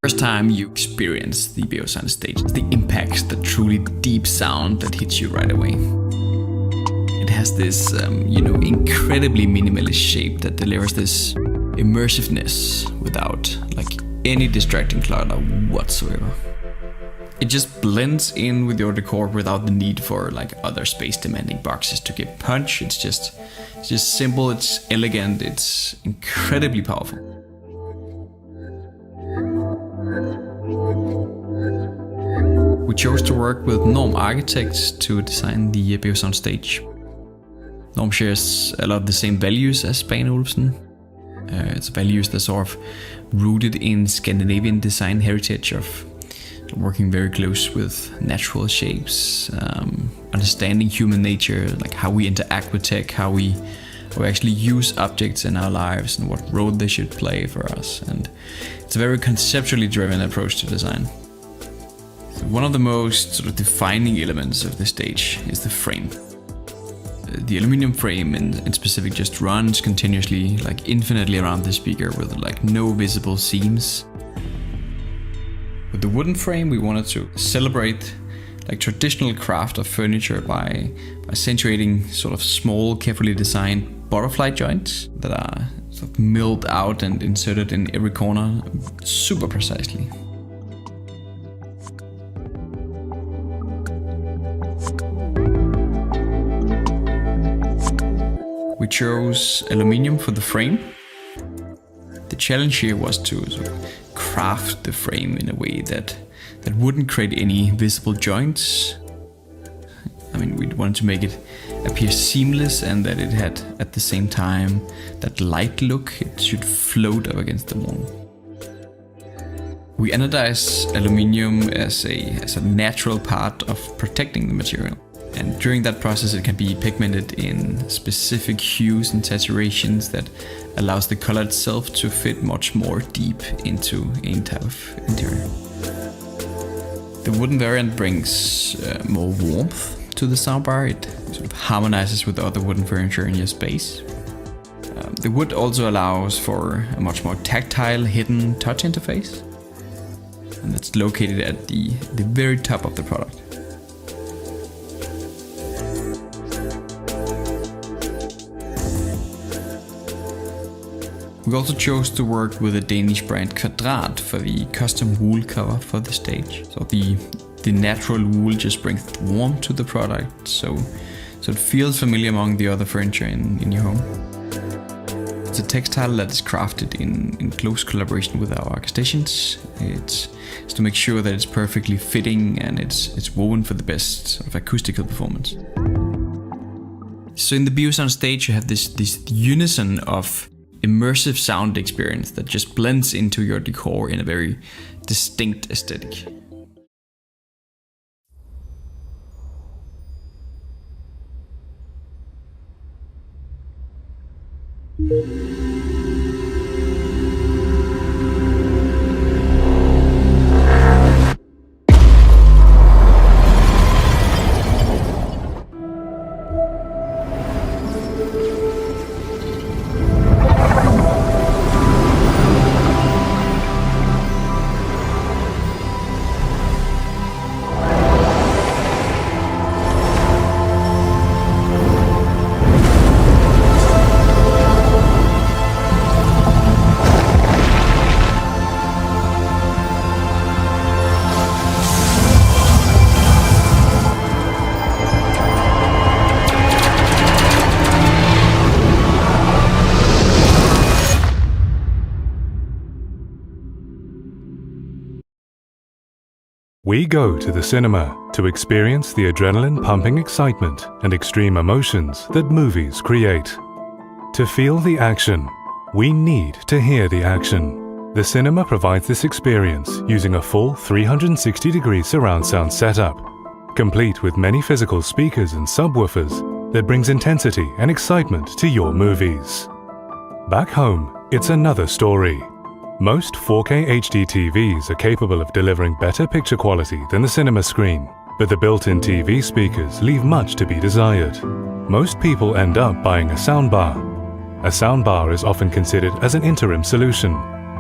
First time you experience the Beosound stage, the impact, the truly deep sound that hits you right away. It has this, incredibly minimalist shape that delivers this immersiveness without any distracting clutter whatsoever. It just blends in with your decor without the need for other space-demanding boxes to give punch. It's just simple, it's elegant, it's incredibly powerful. We chose to work with Norm Architects to design the Beosound stage. Norm shares a lot of the same values as Olufsen. It's values that sort of rooted in Scandinavian design heritage of working very close with natural shapes, understanding human nature, how we interact with tech, how we actually use objects in our lives and what role they should play for us. And it's a very conceptually driven approach to design. One of the most sort of defining elements of the stage is the frame. The aluminum frame in specific just runs continuously, infinitely around the speaker with no visible seams. With the wooden frame, we wanted to celebrate traditional craft of furniture by accentuating sort of small, carefully designed butterfly joints that are sort of milled out and inserted in every corner super precisely. We chose aluminium for the frame. The challenge here was to sort of craft the frame in a way that wouldn't create any visible joints. We wanted to make it appear seamless and that it had at the same time that light look. It should float up against the wall. We anodize aluminium as a natural part of protecting the material. And during that process it can be pigmented in specific hues and saturations that allows the color itself to fit much more deep into any type of interior. The wooden variant brings more warmth to the soundbar. It sort of harmonizes with the other wooden furniture in your space. The wood also allows for a much more tactile hidden touch interface, and that's located at the very top of the product. We also chose to work with the Danish brand Kvadrat for the custom wool cover for the stage. So the natural wool just brings warmth to the product, so it feels familiar among the other furniture in your home. It's a textile that is crafted in close collaboration with our architects. It's to make sure that it's perfectly fitting and it's woven for the best sort of acoustical performance. So in the Beosound stage you have this unison of immersive sound experience that just blends into your decor in a very distinct aesthetic. We go to the cinema to experience the adrenaline-pumping excitement and extreme emotions that movies create. To feel the action, we need to hear the action. The cinema provides this experience using a full 360-degree surround sound setup, complete with many physical speakers and subwoofers that brings intensity and excitement to your movies. Back home, it's another story. Most 4K HD TVs are capable of delivering better picture quality than the cinema screen, but the built-in TV speakers leave much to be desired. Most people end up buying a soundbar. A soundbar is often considered as an interim solution.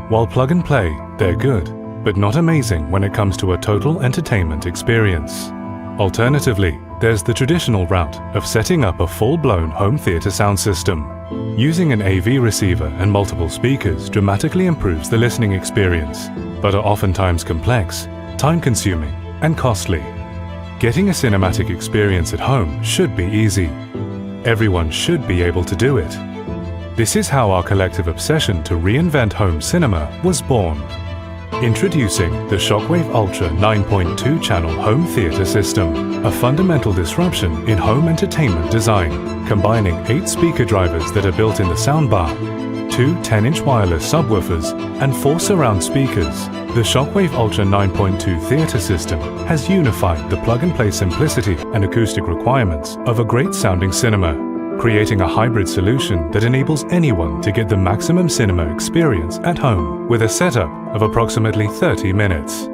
While plug and play, they're good, but not amazing when it comes to a total entertainment experience. Alternatively, there's the traditional route of setting up a full-blown home theater sound system. Using an AV receiver and multiple speakers dramatically improves the listening experience, but are oftentimes complex, time-consuming, and costly. Getting a cinematic experience at home should be easy. Everyone should be able to do it. This is how our collective obsession to reinvent home cinema was born. Introducing the Shockwafe Ultra 9.2 channel home theater system, a fundamental disruption in home entertainment design, combining 8 speaker drivers that are built in the soundbar, 2 10-inch wireless subwoofers, and 4 surround speakers. The Shockwafe Ultra 9.2 theater system has unified the plug-and-play simplicity and acoustic requirements of a great-sounding cinema, creating a hybrid solution that enables anyone to get the maximum cinema experience at home with a setup of approximately 30 minutes.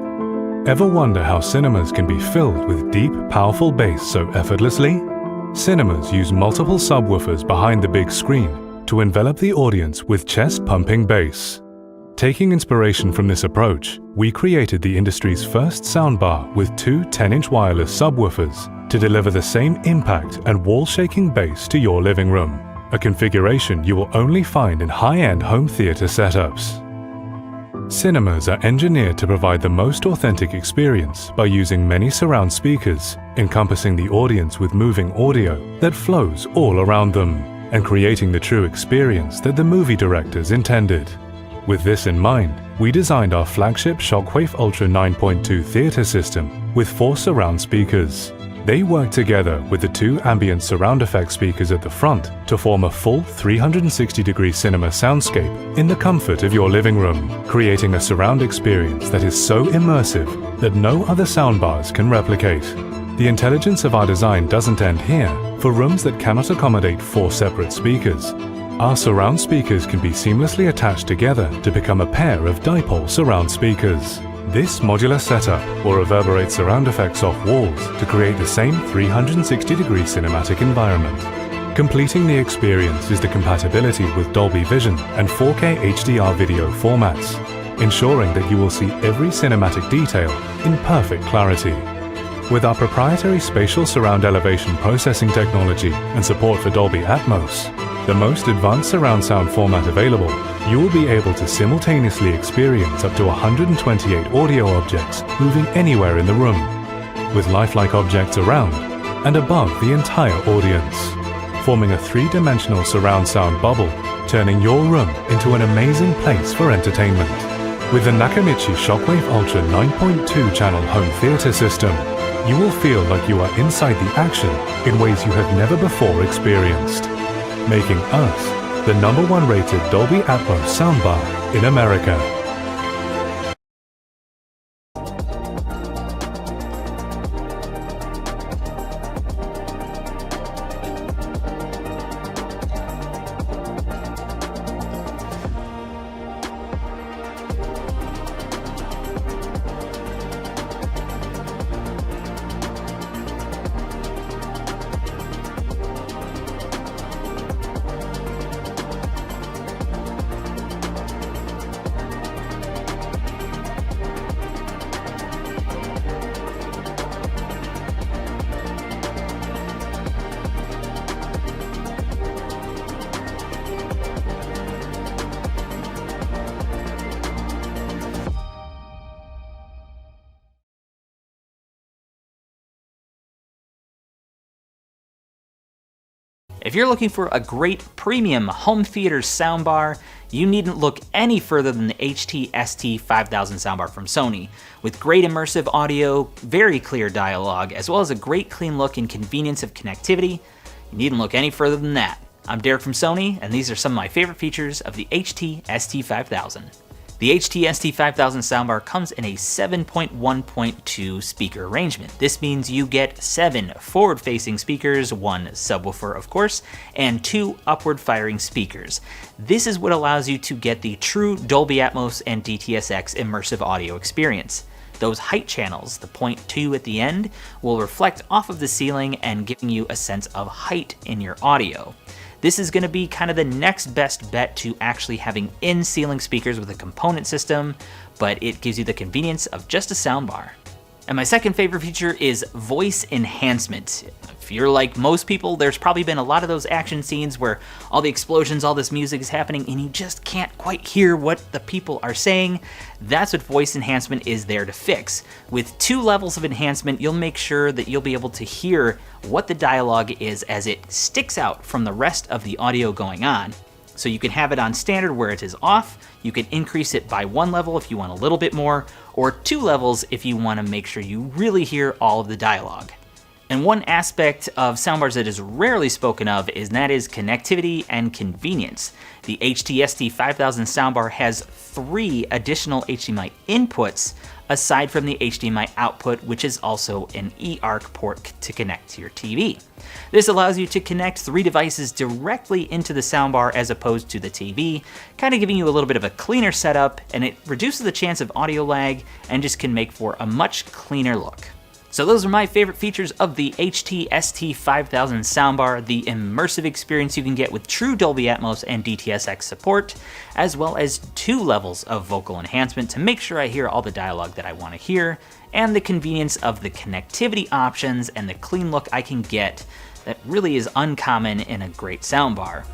Ever wonder how cinemas can be filled with deep, powerful bass so effortlessly? Cinemas use multiple subwoofers behind the big screen to envelop the audience with chest-pumping bass. Taking inspiration from this approach, we created the industry's first soundbar with 2 10-inch wireless subwoofers to deliver the same impact and wall-shaking bass to your living room, a configuration you will only find in high-end home theater setups. Cinemas are engineered to provide the most authentic experience by using many surround speakers, encompassing the audience with moving audio that flows all around them, and creating the true experience that the movie directors intended. With this in mind, we designed our flagship Shockwafe Ultra 9.2 theater system with 4 surround speakers. They work together with the 2 ambient surround effect speakers at the front to form a full 360-degree cinema soundscape in the comfort of your living room, creating a surround experience that is so immersive that no other soundbars can replicate. The intelligence of our design doesn't end here. For rooms that cannot accommodate 4 separate speakers, our surround speakers can be seamlessly attached together to become a pair of dipole surround speakers. This modular setup will reverberate surround effects off walls to create the same 360-degree cinematic environment. Completing the experience is the compatibility with Dolby Vision and 4K HDR video formats, ensuring that you will see every cinematic detail in perfect clarity. With our proprietary spatial surround elevation processing technology and support for Dolby Atmos, the most advanced surround sound format available, you will be able to simultaneously experience up to 128 audio objects moving anywhere in the room, with lifelike objects around and above the entire audience, forming a 3-dimensional surround sound bubble, turning your room into an amazing place for entertainment. With the Nakamichi Shockwafe Ultra 9.2 channel home theater system, you will feel like you are inside the action in ways you have never before experienced, making us the #1 rated Dolby Atmos soundbar in America. If you're looking for a great premium home theater soundbar, you needn't look any further than the HT-ST5000 soundbar from Sony. With great immersive audio, very clear dialogue, as well as a great clean look and convenience of connectivity, you needn't look any further than that. I'm Derek from Sony, and these are some of my favorite features of the HT-ST5000. The HT-ST5000 soundbar comes in a 7.1.2 speaker arrangement. This means you get 7 forward-facing speakers, 1 subwoofer of course, and 2 upward-firing speakers. This is what allows you to get the true Dolby Atmos and DTS:X immersive audio experience. Those height channels, the 0.2 at the end, will reflect off of the ceiling and giving you a sense of height in your audio. This is going to be kind of the next best bet to actually having in-ceiling speakers with a component system, but it gives you the convenience of just a soundbar. And my second favorite feature is voice enhancement. If you're like most people, there's probably been a lot of those action scenes where all the explosions, all this music is happening, and you just can't quite hear what the people are saying. That's what voice enhancement is there to fix. With 2 levels of enhancement, you'll make sure that you'll be able to hear what the dialogue is as it sticks out from the rest of the audio going on. So you can have it on standard where it is off, you can increase it by 1 level if you want a little bit more, or 2 levels if you want to make sure you really hear all of the dialogue. And one aspect of soundbars that is rarely spoken of is that is connectivity and convenience. The HT-ST5000 soundbar has 3 additional HDMI inputs aside from the HDMI output, which is also an eARC port to connect to your TV. This allows you to connect 3 devices directly into the soundbar as opposed to the TV, kind of giving you a little bit of a cleaner setup, and it reduces the chance of audio lag and just can make for a much cleaner look. So those are my favorite features of the HT-ST5000 soundbar, the immersive experience you can get with true Dolby Atmos and DTS:X support, as well as 2 levels of vocal enhancement to make sure I hear all the dialogue that I want to hear, and the convenience of the connectivity options and the clean look I can get that really is uncommon in a great soundbar.